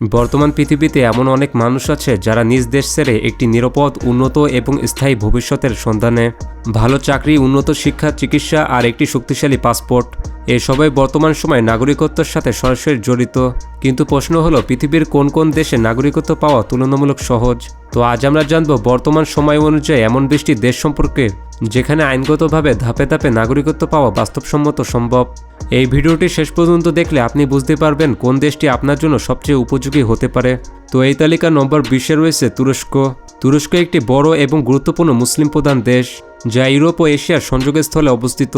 বর্তমান পৃথিবীতে এমন অনেক মানুষ আছে যারা নিজ দেশ ছেড়ে একটি নিরাপদ, উন্নত এবং স্থায়ী ভবিষ্যতের সন্ধানে ভালো চাকরি, উন্নত শিক্ষা, চিকিৎসা আর একটি শক্তিশালী পাসপোর্ট এসবই বর্তমান সময়ে নাগরিকত্বের সাথে সরাসরি জড়িত। কিন্তু প্রশ্ন হলো, পৃথিবীর কোন কোন দেশে নাগরিকত্ব পাওয়া তুলনামূলক সহজ? তো আজ আমরা জানব বর্তমান সময় অনুযায়ী এমন 20টি দেশ সম্পর্কে যেখানে আইনগতভাবে ধাপে ধাপে নাগরিকত্ব পাওয়া বাস্তবসম্মত সম্ভব। এই ভিডিওটি শেষ পর্যন্ত দেখলে আপনি বুঝতে পারবেন কোন দেশটি আপনার জন্য সবচেয়ে উপযোগী হতে পারে। তো এই তালিকা নম্বর 20-এ রয়েছে তুরস্ক। তুরস্ক একটি বড় এবং গুরুত্বপূর্ণ মুসলিম প্রধান দেশ যা ইউরোপ ও এশিয়ার সংযোগস্থলে অবস্থিত।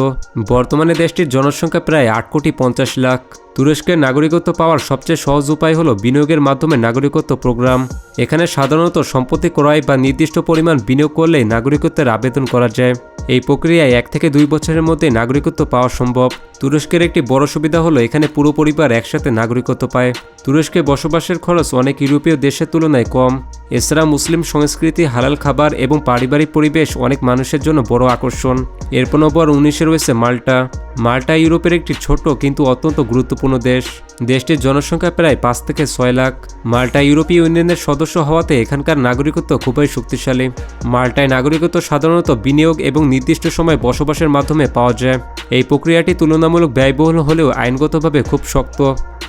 বর্তমানে দেশটির জনসংখ্যা প্রায় 8,50,00,000। তুরস্কের নাগরিকত্ব পাওয়ার সবচেয়ে সহজ উপায় হলো বিনিয়োগের মাধ্যমে নাগরিকত্ব প্রোগ্রাম। এখানে সাধারণত সম্পত্তি ক্রয় বা নির্দিষ্ট পরিমাণ বিনিয়োগ করলেই নাগরিকত্বের আবেদন করা যায়। এই প্রক্রিয়ায় 1 থেকে 2 বছরের মধ্যে নাগরিকত্ব পাওয়া সম্ভব। তুরস্কের একটি বড় সুবিধা হলো এখানে পুরো পরিবার একসাথে নাগরিকত্ব পায়। তুরস্কে বসবাসের খরচ অনেক ইউরোপীয় দেশের তুলনায় কম। এছাড়া মুসলিম সংস্কৃতি, হালাল খাবার এবং পারিবারিক পরিবেশ অনেক মানুষের জন্য বড় আকর্ষণ। এরপর নম্বর 19-এ রয়েছে মাল্টা। মাল্টা ইউরোপের একটি ছোট কিন্তু অত্যন্ত গুরুত্বপূর্ণ দেশ। দেশটির জনসংখ্যা প্রায় 5 থেকে 6 লাখ। মাল্টা ইউরোপীয় ইউনিয়নের সদস্য হওয়াতে এখানকার নাগরিকত্ব খুবই শক্তিশালী। মাল্টায় নাগরিকত্ব সাধারণত বিনিয়োগ এবং নির্দিষ্ট সময় বসবাসের মাধ্যমে পাওয়া যায়। এই প্রক্রিয়াটি তুলনামূলক ব্যয়বহুল হলেও আইনগতভাবে খুব শক্ত।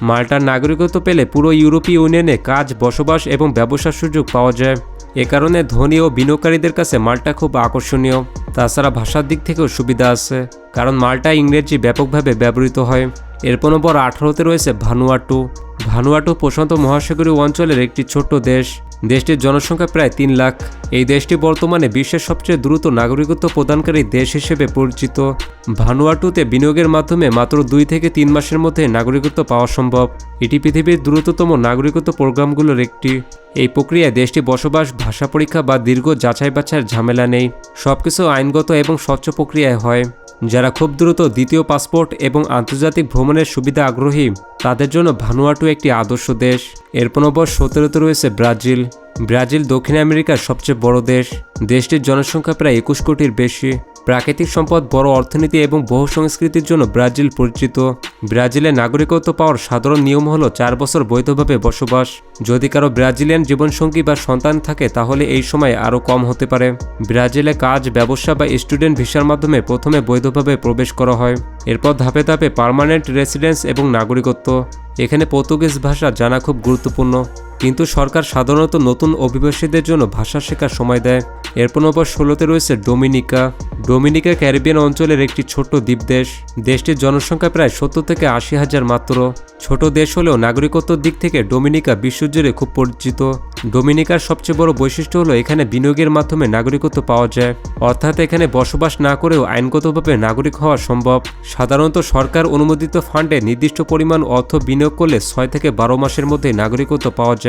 মাল্টার নাগরিকত্ব পেলে পুরো ইউরোপীয় ইউনিয়নে কাজ, বসবাস এবং ব্যবসার সুযোগ পাওয়া যায়। এ কারণে ধনী ও বিনিয়োগকারীদের কাছে মাল্টা খুব আকর্ষণীয়। তাছাড়া ভাষার দিক থেকেও সুবিধা আছে, কারণ মাল্টায় ইংরেজি ব্যাপকভাবে ব্যবহৃত হয়। এরপর নম্বর 18-তে রয়েছে ভানুয়াটু। ভানুয়াটু প্রশান্ত মহাসাগরীয় অঞ্চলের একটি ছোট্ট দেশ। দেশটির জনসংখ্যা প্রায় 3 লাখ। এই দেশটি বর্তমানে বিশ্বের সবচেয়ে দ্রুত নাগরিকত্ব প্রদানকারী দেশ হিসেবে পরিচিত। ভানুয়াটুতে বিনিয়োগের মাধ্যমে মাত্র 2 থেকে 3 মাসের মধ্যে নাগরিকত্ব পাওয়া সম্ভব। এটি পৃথিবীর দ্রুততম নাগরিকত্ব প্রোগ্রামগুলোর একটি। এই প্রক্রিয়ায় দেশটি বসবাস, ভাষা পরীক্ষা বা দীর্ঘ যাচাই বাছাইয়ের ঝামেলা নেই। সবকিছু আইনগত এবং স্বচ্ছ প্রক্রিয়ায় হয়। যারা খুব দ্রুত দ্বিতীয় পাসপোর্ট এবং আন্তর্জাতিক ভ্রমণের সুবিধা আগ্রহী তাদের জন্য ভানুয়াটু একটি আদর্শ দেশ। এরপর নম্বর 17-তে রয়েছে ব্রাজিল। ব্রাজিল দক্ষিণ আমেরিকার সবচেয়ে বড় দেশ। দেশটির জনসংখ্যা প্রায় 21 কোটির বেশি। প্রাকৃতিক সম্পদ, বড় অর্থনীতি এবং বহু সংস্কৃতির জন্য ব্রাজিল পরিচিত। ব্রাজিলে নাগরিকত্ব পাওয়ার সাধারণ নিয়ম হলো 4 বছর বৈধভাবে বসবাস। যদি কারো ব্রাজিলিয়ান জীবনসঙ্গী বা সন্তান থাকে তাহলে এই সময় আরও কম হতে পারে। ব্রাজিলে কাজ, ব্যবসা বা স্টুডেন্ট ভিসার মাধ্যমে প্রথমে বৈধভাবে প্রবেশ করা হয়। এরপর ধাপে ধাপে পার্মানেন্ট রেসিডেন্স এবং নাগরিকত্ব। এখানে পর্তুগিজ ভাষা জানা খুব গুরুত্বপূর্ণ, কিন্তু সরকার সাধারণত নতুন অভিবাসীদের জন্য ভাষা শেখার সময় দেয়। এরপর নম্বর 16-তে রয়েছে ডোমিনিকা। ডোমিনিকা ক্যারিবিয়ান অঞ্চলের একটি ছোট্ট দ্বীপ দেশ। দেশটির জনসংখ্যা প্রায় 70 থেকে 80,000 মাত্র। ছোট দেশ হলেও নাগরিকত্বের দিক থেকে ডোমিনিকা বিশ্বজুড়ে খুব পরিচিত। ডোমিনিকার সবচেয়ে বড় বৈশিষ্ট্য হলো এখানে বিনিয়োগের মাধ্যমে নাগরিকত্ব পাওয়া যায়। অর্থাৎ এখানে বসবাস না করেও আইনগতভাবে নাগরিক হওয়া সম্ভব। সাধারণত সরকার অনুমোদিত ফান্ডে নির্দিষ্ট পরিমাণ অর্থ বিনিয়োগ করলে 6 থেকে 12 মাসের মধ্যে নাগরিকত্ব পাওয়া যায়।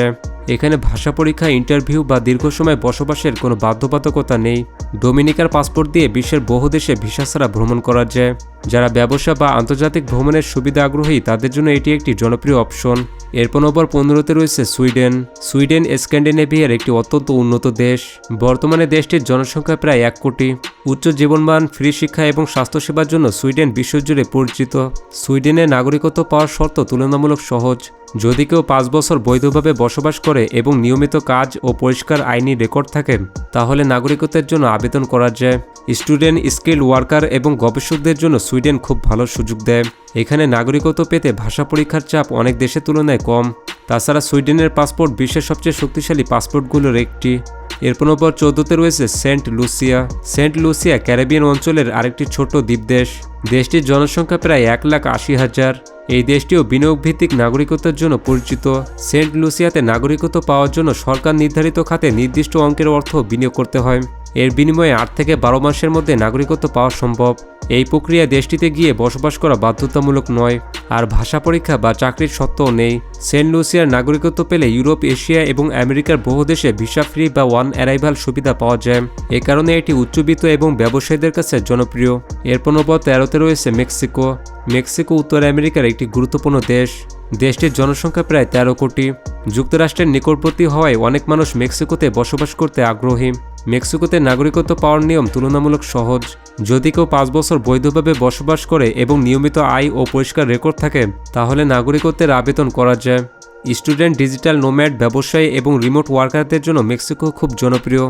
এখানে ভাষা পরীক্ষা, ইন্টারভিউ বা দীর্ঘ সময় বসবাসের কোনো বাধ্যবাধকতা নেই। ডোমিনিকার পাসপোর্ট দিয়ে বিশ্বের বহু দেশে ভিসা ছাড়া ভ্রমণ করা যায়। যারা ব্যবসা বা আন্তর্জাতিক ভ্রমণের সুবিধা আগ্রহী তাদের জন্য এটি একটি জনপ্রিয় অপশন। এরপর নম্বর 15-তে রয়েছে সুইডেন। সুইডেন স্ক্যান্ডিনেভিয়ার একটি অত্যন্ত উন্নত দেশ। বর্তমানে দেশটির জনসংখ্যা প্রায় 1 কোটি। উচ্চ জীবনমান, ফ্রি শিক্ষা এবং স্বাস্থ্যসেবার জন্য সুইডেন বিশ্বজুড়ে পরিচিত। সুইডেনের নাগরিকত্ব পাওয়ার শর্ত তুলনামূলক সহজ। যদি কেউ 5 বছর বৈধভাবে বসবাস করে এবং নিয়মিত কাজ ও পরিষ্কার আইনি রেকর্ড থাকে তাহলে নাগরিকত্বের জন্য আবেদন করা যায়। স্টুডেন্ট, স্কিল্ড ওয়ার্কার এবং গবেষকদের জন্য সুইডেন খুব ভালো সুযোগ দেয়। এখানে নাগরিকত্ব পেতে ভাষা পরীক্ষার চাপ অনেক দেশের তুলনায় কম। তাছাড়া সুইডেনের পাসপোর্ট বিশ্বের সবচেয়ে শক্তিশালী পাসপোর্টগুলোর একটি। এরপর নম্বর 14-তে রয়েছে Saint Lucia. Saint Lucia Caribbean অঞ্চলের আরেকটি ছোট দ্বীপ দেশ। দেশটির জনসংখ্যা প্রায় 1,80,000। এই দেশটিও বিনিয়োগ ভিত্তিক নাগরিকত্বের জন্য পরিচিত। সেন্ট লুসিয়াতে নাগরিকত্ব পাওয়ার জন্য সরকার নির্ধারিত খাতে নির্দিষ্ট অঙ্কের অর্থ বিনিয়োগ করতে হয়। এর বিনিময়ে 8 থেকে 12 মাসের মধ্যে নাগরিকত্ব পাওয়া সম্ভব। এই প্রক্রিয়া দেশটিতে গিয়ে বসবাস করা বাধ্যতামূলক নয়, আর ভাষা পরীক্ষা বা চাকরির সত্ত্বেও নেই। সেন্ট লুসিয়ার নাগরিকত্ব পেলে ইউরোপ, এশিয়া এবং আমেরিকার বহু দেশে ভিসা ফ্রি বা ওয়ান অ্যারাইভাল সুবিধা পাওয়া যায়। এ কারণে এটি উচ্চবিত্ত এবং ব্যবসায়ীদের কাছে জনপ্রিয়। এরপর নম্বর 13-তে রয়েছে মেক্সিকো। মেক্সিকো উত্তর আমেরিকার একটি গুরুত্বপূর্ণ দেশ। দেশটির জনসংখ্যা প্রায় 13 কোটি। যুক্তরাষ্ট্রের নিকটবর্তী হওয়ায় অনেক মানুষ মেক্সিকোতে বসবাস করতে আগ্রহী। মেক্সিকোতে নাগরিকত্ব পাওয়ার নিয়ম তুলনামূলক সহজ। যদি কেউ 5 বছর বৈধভাবে বসবাস করে এবং নিয়মিত আয় ও পরিষ্কার রেকর্ড থাকে তাহলে নাগরিকত্বের আবেদন করা যায়। স্টুডেন্ট, ডিজিটাল নোম্যাড, ব্যবসায়ী এবং রিমোট ওয়ার্কারদের জন্য মেক্সিকো খুব জনপ্রিয়।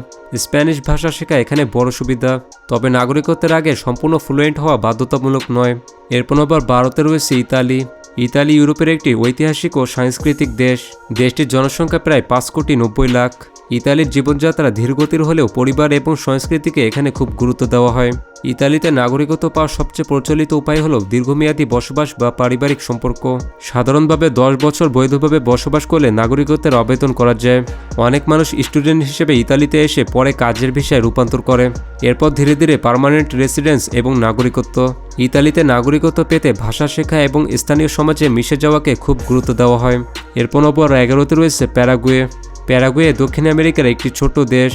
স্প্যানিশ ভাষা শেখা এখানে বড় সুবিধা, তবে নাগরিকত্বের আগে সম্পূর্ণ ফ্লুয়েন্ট হওয়া বাধ্যতামূলক নয়। এরপর আবার ভারতে রয়েছে ইতালি। ইতালি ইউরোপের একটি ঐতিহাসিক ও সাংস্কৃতিক দেশ। দেশটির জনসংখ্যা প্রায় 5,90,00,000। ইতালির জীবনযাত্রা ধীরগতির হলেও পরিবার এবং সংস্কৃতিকে এখানে খুব গুরুত্ব দেওয়া হয়। ইতালিতে নাগরিকত্ব পাওয়ার সবচেয়ে প্রচলিত উপায় হল দীর্ঘমেয়াদী বসবাস বা পারিবারিক সম্পর্ক। সাধারণভাবে 10 বছর বৈধভাবে বসবাস করলে নাগরিকত্বের আবেদন করা যায়। অনেক মানুষ স্টুডেন্ট হিসেবে ইতালিতে এসে পরে কাজের ভিসায় রূপান্তর করে। এরপর ধীরে ধীরে পার্মানেন্ট রেসিডেন্স এবং নাগরিকত্ব। ইতালিতে নাগরিকত্ব পেতে ভাষা শেখা এবং স্থানীয় সমাজে মিশে যাওয়াকে খুব গুরুত্ব দেওয়া হয়। এরপর নম্বর 11তে রয়েছে প্যারাগুয়ে। প্যারাগুয়ে দক্ষিণ আমেরিকার একটি ছোট দেশ।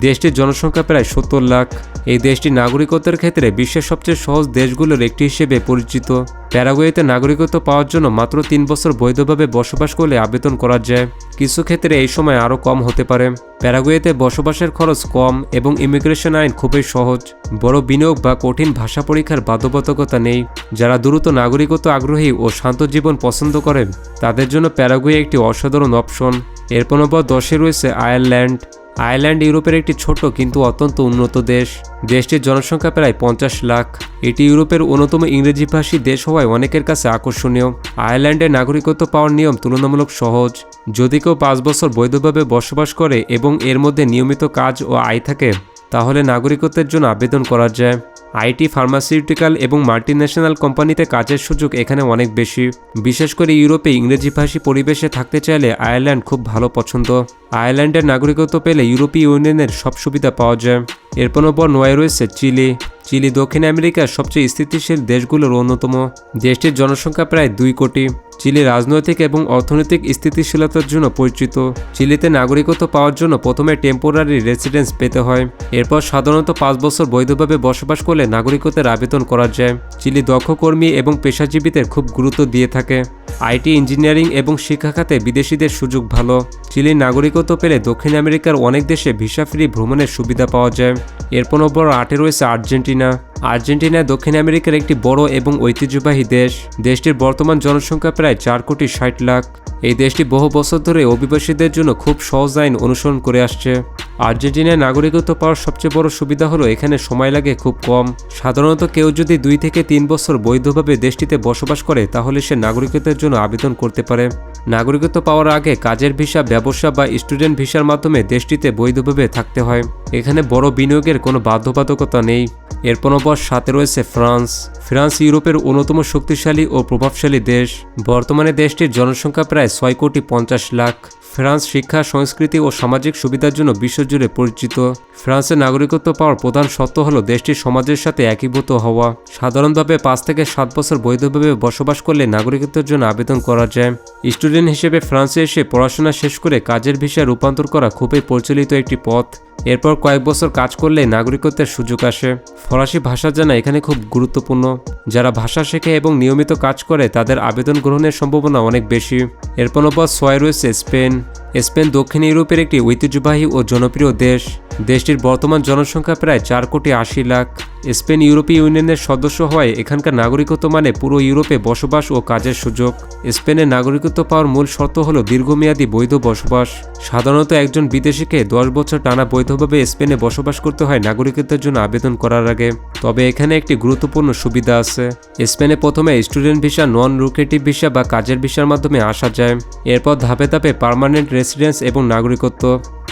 দেশটির জনসংখ্যা প্রায় 70 লাখ। এই দেশটি নাগরিকত্বের ক্ষেত্রে বিশ্বের সবচেয়ে সহজ দেশগুলোর একটি হিসেবে পরিচিত। প্যারাগুয়েতে নাগরিকত্ব পাওয়ার জন্য মাত্র 3 বছর বৈধভাবে বসবাস করলে আবেদন করা যায়। কিছু ক্ষেত্রে এই সময় আরও কম হতে পারে। প্যারাগুয়েতে বসবাসের খরচ কম এবং ইমিগ্রেশন আইন খুবই সহজ। বড় বিনিয়োগ বা কঠিন ভাষা পরীক্ষার বাধ্যবাধকতা নেই। যারা দ্রুত নাগরিকত্ব আগ্রহী ও শান্ত জীবন পছন্দ করেন তাদের জন্য প্যারাগুয়ে একটি অসাধারণ অপশন। এরপর নম্বর 10-এ রয়েছে আয়ারল্যান্ড। আয়ারল্যান্ড ইউরোপের একটি ছোট কিন্তু অত্যন্ত উন্নত দেশ। দেশটির জনসংখ্যা প্রায় 50 লাখ। এটি ইউরোপের অন্যতম ইংরেজিভাষী দেশ হওয়ায় অনেকের কাছে আকর্ষণীয়। আয়ারল্যান্ডে নাগরিকত্ব পাওয়ার নিয়ম তুলনামূলক সহজ। যদি কেউ 5 বছর বৈধভাবে বসবাস করে এবং এর মধ্যে নিয়মিত কাজ ও আয় থাকে তাহলে নাগরিকত্বের জন্য আবেদন করা যায়। আইটি, ফার্মাসিউটিক্যাল এবং মাল্টিন্যাশনাল কোম্পানিতে কাজের সুযোগ এখানে অনেক বেশি। বিশেষ করে ইউরোপে ইংরেজিভাষী পরিবেশে থাকতে চাইলে আয়ারল্যান্ড খুব ভালো পছন্দ। আয়ারল্যান্ডের নাগরিকত্ব পেলে ইউরোপীয় ইউনিয়নের সব সুবিধা পাওয়া যায়। এরপর নম্বর 9-এ রয়েছে চিলি। চিলি দক্ষিণ আমেরিকার সবচেয়ে স্থিতিশীল দেশগুলোর অন্যতম। দেশটির জনসংখ্যা প্রায় 2 কোটি। চিলি রাজনৈতিক এবং অর্থনৈতিক স্থিতিশীলতার জন্য পরিচিত। চিলিতে নাগরিকত্ব পাওয়ার জন্য প্রথমে টেম্পোরারি রেসিডেন্স পেতে হয়। এরপর সাধারণত 5 বছর বৈধভাবে বসবাস করলে নাগরিকত্বের আবেদন করা যায়। চিলি দক্ষ কর্মী এবং পেশাজীবীদের খুব গুরুত্ব দিয়ে থাকে। আইটি, ইঞ্জিনিয়ারিং এবং শিক্ষা খাতে বিদেশিদের সুযোগ ভালো। চিলির নাগরিকত্ব পেলে দক্ষিণ আমেরিকার অনেক দেশে ভিসা ফ্রি ভ্রমণের সুবিধা পাওয়া যায়। এরপর নম্বর 8-এ রয়েছে আর্জেন্টিনা। আর্জেন্টিনা দক্ষিণ আমেরিকার একটি বড় এবং ঐতিহ্যবাহী দেশ। দেশটির বর্তমান জনসংখ্যা প্রায় 4,60,00,000। এই দেশটি বহু বছর ধরে অভিবাসীদের জন্য খুব সহজ আইন অনুসরণ করে আসছে। আর্জেন্টিনায় নাগরিকত্ব পাওয়ার সবচেয়ে বড় সুবিধা হলো এখানে সময় লাগে খুব কম। সাধারণত কেউ যদি 2 থেকে 3 বছর বৈধভাবে দেশটিতে বসবাস করে তাহলে সে নাগরিকত্বের জন্য আবেদন করতে পারে। নাগরিকত্ব পাওয়ার আগে কাজের ভিসা, ব্যবসা বা স্টুডেন্ট ভিসার মাধ্যমে দেশটিতে বৈধভাবে থাকতে হয়। এখানে বড় বিনিয়োগের কোনো বাধ্যবাধকতা নেই। এরপর নম্বর 7-এ রয়েছে ফ্রান্স। ফ্রান্স ইউরোপের অন্যতম শক্তিশালী ও প্রভাবশালী দেশ। বর্তমানে দেশটির জনসংখ্যা প্রায় 6,50,00,000। ফ্রান্স শিক্ষা, সংস্কৃতি ও সামাজিক সুবিধার জন্য বিশ্বজুড়ে পরিচিত। ফ্রান্সে নাগরিকত্ব পাওয়ার প্রধান শর্ত হল দেশটির সমাজের সাথে একীভূত হওয়া। সাধারণভাবে 5 থেকে 7 বছর বৈধভাবে বসবাস করলে নাগরিকত্বের জন্য আবেদন করা যায়। স্টুডেন্ট হিসেবে ফ্রান্সে এসে পড়াশোনা শেষ করে কাজের ভিসায় রূপান্তর করা খুবই প্রচলিত একটি পথ। এরপর কয়েক বছর কাজ করলে নাগরিকত্বের সুযোগ আসে। ফরাসি ভাষা জানা এখানে খুব গুরুত্বপূর্ণ। যারা ভাষা শেখে এবং নিয়মিত কাজ করে তাদের আবেদন গ্রহণের সম্ভাবনা অনেক বেশি। এরপর নম্বর 6-এ রয়েছে স্পেন। স্পেন দক্ষিণ ইউরোপের একটি ঐতিহ্যবাহী ও জনপ্রিয় দেশ। দেশটির বর্তমান জনসংখ্যা প্রায় 4,80,00,000। স্পেন ইউরোপীয় ইউনিয়নের সদস্য হওয়ায় এখানকার নাগরিকত্ব মানে পুরো ইউরোপে বসবাস ও কাজের সুযোগ। স্পেনের নাগরিকত্ব পাওয়ার মূল শর্ত হল দীর্ঘমেয়াদী বৈধ বসবাস। সাধারণত একজন বিদেশিকে 10 বছর টানা বৈধভাবে স্পেনে বসবাস করতে হয় নাগরিকত্বের জন্য আবেদন করার আগে। তবে এখানে একটি গুরুত্বপূর্ণ সুবিধা আছে। স্পেনে প্রথমে স্টুডেন্ট ভিসা, নন লুক্রেটিভ ভিসা বা কাজের ভিসার মাধ্যমে আসা যায়। এরপর ধাপে ধাপে পার্মানেন্ট রেসিডেন্স এবং নাগরিকত্ব।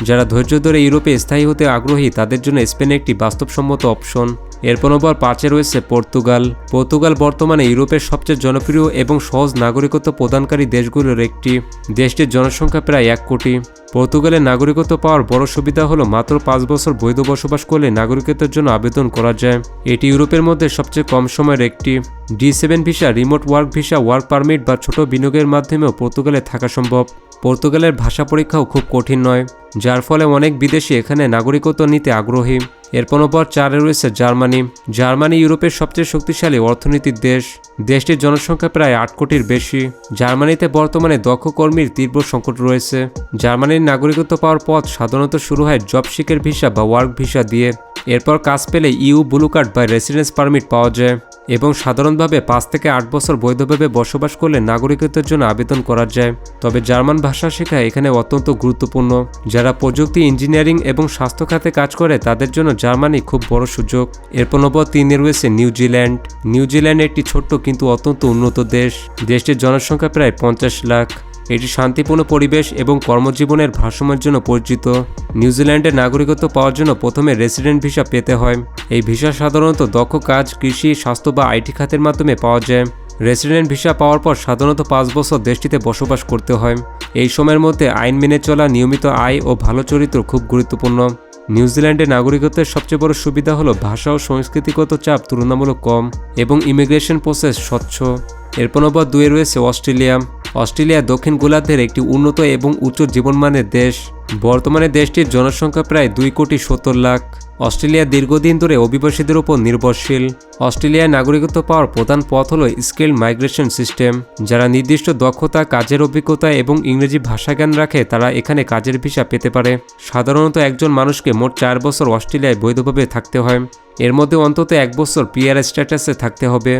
যারা ধৈর্য ধরে ইউরোপে স্থায়ী হতে আগ্রহী তাদের জন্য স্পেন একটি বাস্তবসম্মত অপশন। এরপর নম্বর 5-এ রয়েছে পর্তুগাল। পর্তুগাল বর্তমানে ইউরোপের সবচেয়ে জনপ্রিয় এবং সহজ নাগরিকত্ব প্রদানকারী দেশগুলোর একটি। দেশটির জনসংখ্যা প্রায় 1 কোটি। পর্তুগালের নাগরিকত্ব পাওয়ার বড় সুবিধা হলো মাত্র 5 বছর বৈধ বসবাস করলে নাগরিকত্বের জন্য আবেদন করা যায়। এটি ইউরোপের মধ্যে সবচেয়ে কম সময়ের একটি। D7 visa, remote work visa, work permit বা ছোট বিনিয়োগের মাধ্যমেও পর্তুগালে থাকা সম্ভব। পর্তুগালের ভাষা পরীক্ষাও খুব কঠিন নয়, যার ফলে অনেক বিদেশি এখানে নাগরিকত্ব নিতে আগ্রহী। এরপর নম্বর 4-এ রয়েছে জার্মানি। জার্মানি ইউরোপের সবচেয়ে শক্তিশালী অর্থনীতির দেশ। দেশটির জনসংখ্যা প্রায় 8 কোটির বেশি। জার্মানিতে বর্তমানে দক্ষ কর্মীর তীব্র সংকট রয়েছে। জার্মানির নাগরিকত্ব পাওয়ার পথ সাধারণত শুরু হয় জব সিকের ভিসা বা ওয়ার্ক ভিসা দিয়ে। এরপর কাজ পেলে ইউ ব্লু কার্ড বা রেসিডেন্স পারমিট পাওয়া যায়। এবং সাধারণভাবে 5 থেকে 8 বছর বৈধভাবে বসবাস করলে নাগরিকত্বের জন্য আবেদন করা যায়। তবে জার্মান ভাষা শেখা এখানে অত্যন্ত গুরুত্বপূর্ণ। যারা প্রযুক্তি, ইঞ্জিনিয়ারিং এবং স্বাস্থ্য খাতে কাজ করে তাদের জন্য জার্মানি খুব বড় সুযোগ। এরপর নম্বর 3-এ রয়েছে নিউজিল্যান্ড। নিউজিল্যান্ড একটি ছোট্ট কিন্তু অত্যন্ত উন্নত দেশ। দেশটির জনসংখ্যা প্রায় 50 লাখ। এটি শান্তিপূর্ণ পরিবেশ এবং কর্মজীবনের ভারসাম্যের জন্য পরিচিত। নিউজিল্যান্ডের নাগরিকত্ব পাওয়ার জন্য প্রথমে রেসিডেন্ট ভিসা পেতে হয়। এই ভিসা সাধারণত দক্ষ কাজ, কৃষি, স্বাস্থ্য বা আইটি খাতের মাধ্যমে পাওয়া যায়। রেসিডেন্ট ভিসা পাওয়ার পর সাধারণত 5 বছর দেশটিতে বসবাস করতে হয়। এই সময়ের মধ্যে আইন মেনে চলা, নিয়মিত আয় ও ভালো চরিত্র খুব গুরুত্বপূর্ণ। নিউজিল্যান্ডের নাগরিকত্বের সবচেয়ে বড় সুবিধা হলো ভাষা ও সংস্কৃতিগত চাপ তুলনামূলক কম এবং ইমিগ্রেশন প্রসেস স্বচ্ছ। এরপর নম্বর 2-এ রয়েছে অস্ট্রেলিয়া। অস্ট্রেলিয়া দক্ষিণ গোলার্ধের একটি উন্নত এবং উচ্চ জীবনমানের দেশ। বর্তমানে দেশটির জনসংখ্যা প্রায় 2,70 লাখ। অস্ট্রেলিয়া দীর্ঘদিন ধরে অভিবাসীদের উপর নির্ভরশীল। অস্ট্রেলিয়ায় নাগরিকত্ব পাওয়ার প্রধান পথ হল স্কিল্ড মাইগ্রেশন সিস্টেম। যারা নির্দিষ্ট দক্ষতা, কাজের অভিজ্ঞতা এবং ইংরেজি ভাষা জ্ঞান রাখে তারা এখানে কাজের ভিসা পেতে পারে। সাধারণত একজন মানুষকে মোট 4 বছর অস্ট্রেলিয়ায় বৈধভাবে থাকতে হয়। এর মধ্যে অন্তত 1 বছর পিআর স্ট্যাটাসে থাকতে হবে।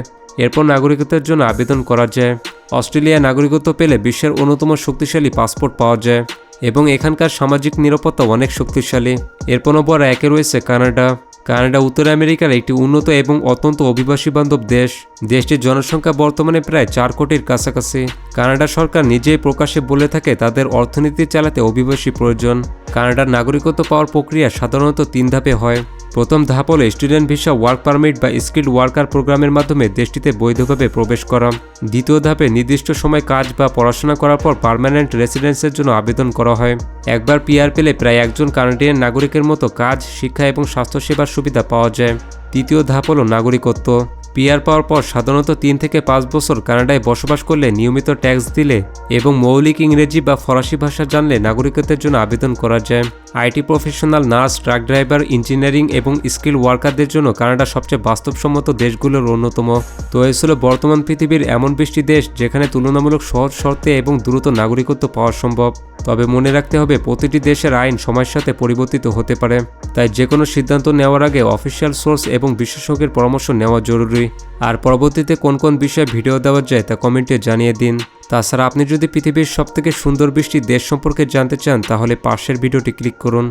এরপর নাগরিকত্বের জন্য আবেদন করা যায়। অস্ট্রেলিয়ায় নাগরিকত্ব পেলে বিশ্বের অন্যতম শক্তিশালী পাসপোর্ট পাওয়া যায় এবং এখানকার সামাজিক নিরাপত্তা অনেক শক্তিশালী। এরপর নম্বর 1-এ রয়েছে কানাডা। কানাডা উত্তর আমেরিকার একটি উন্নত এবং অত্যন্ত অভিবাসী বান্ধব দেশ। দেশটির জনসংখ্যা বর্তমানে প্রায় 4 কোটির কাছাকাছি। কানাডা সরকার নিজেই প্রকাশ্যে বলে থাকে তাদের অর্থনীতি চালাতে অভিবাসী প্রয়োজন। কানাডার নাগরিকত্ব পাওয়ার প্রক্রিয়া সাধারণত 3 ধাপে হয়। প্রথম ধাপ হলো স্টুডেন্ট ভিসা, ওয়ার্ক পারমিট বা স্কিল্ড ওয়ার্কার প্রোগ্রামের মাধ্যমে দেশটিতে বৈধভাবে প্রবেশ করা। দ্বিতীয় ধাপে নির্দিষ্ট সময় কাজ বা পড়াশোনা করার পর পার্মানেন্ট রেসিডেন্সের জন্য আবেদন করা হয়। একবার পিআর পেলে প্রায় একজন কানাডিয়ান নাগরিকের মতো কাজ, শিক্ষা এবং স্বাস্থ্যসেবার সুবিধা পাওয়া যায়। তৃতীয় ধাপ হলো নাগরিকত্ব। পিআর পাওয়ার পর সাধারণত 3 থেকে 5 বছর কানাডায় বসবাস করলে, নিয়মিত ট্যাক্স দিলে এবং মৌলিক ইংরেজি বা ফরাসি ভাষা জানলে নাগরিকত্বের জন্য আবেদন করা যায়। IT professional, nurse, truck driver, engineering এবং স্কিল ওয়ার্কারদের জন্য কানাডা সবচেয়ে বাস্তবসম্মত দেশগুলোর অন্যতম। তো এই ছিল বর্তমান পৃথিবীর এমন 20টি দেশ যেখানে তুলনামূলক সহজ শর্তে এবং দ্রুত নাগরিকত্ব পাওয়া সম্ভব। তবে মনে রাখতে হবে প্রতিটি দেশের আইন সময়ের সাথে পরিবর্তিত হতে পারে। তাই যে কোনো সিদ্ধান্ত নেওয়ার আগে অফিসিয়াল সোর্স এবং বিশেষজ্ঞের পরামর্শ নেওয়া জরুরি। আর পরবর্তীতে কোন কোন বিষয়ে ভিডিও দেওয়া যায় তা কমেন্টে জানিয়ে দিন। তাছাড়া আপনি যদি পৃথিবীর সবথেকে সুন্দর 20টি দেশ সম্পর্কে জানতে চান তাহলে পাশের ভিডিওটি ক্লিক করুন।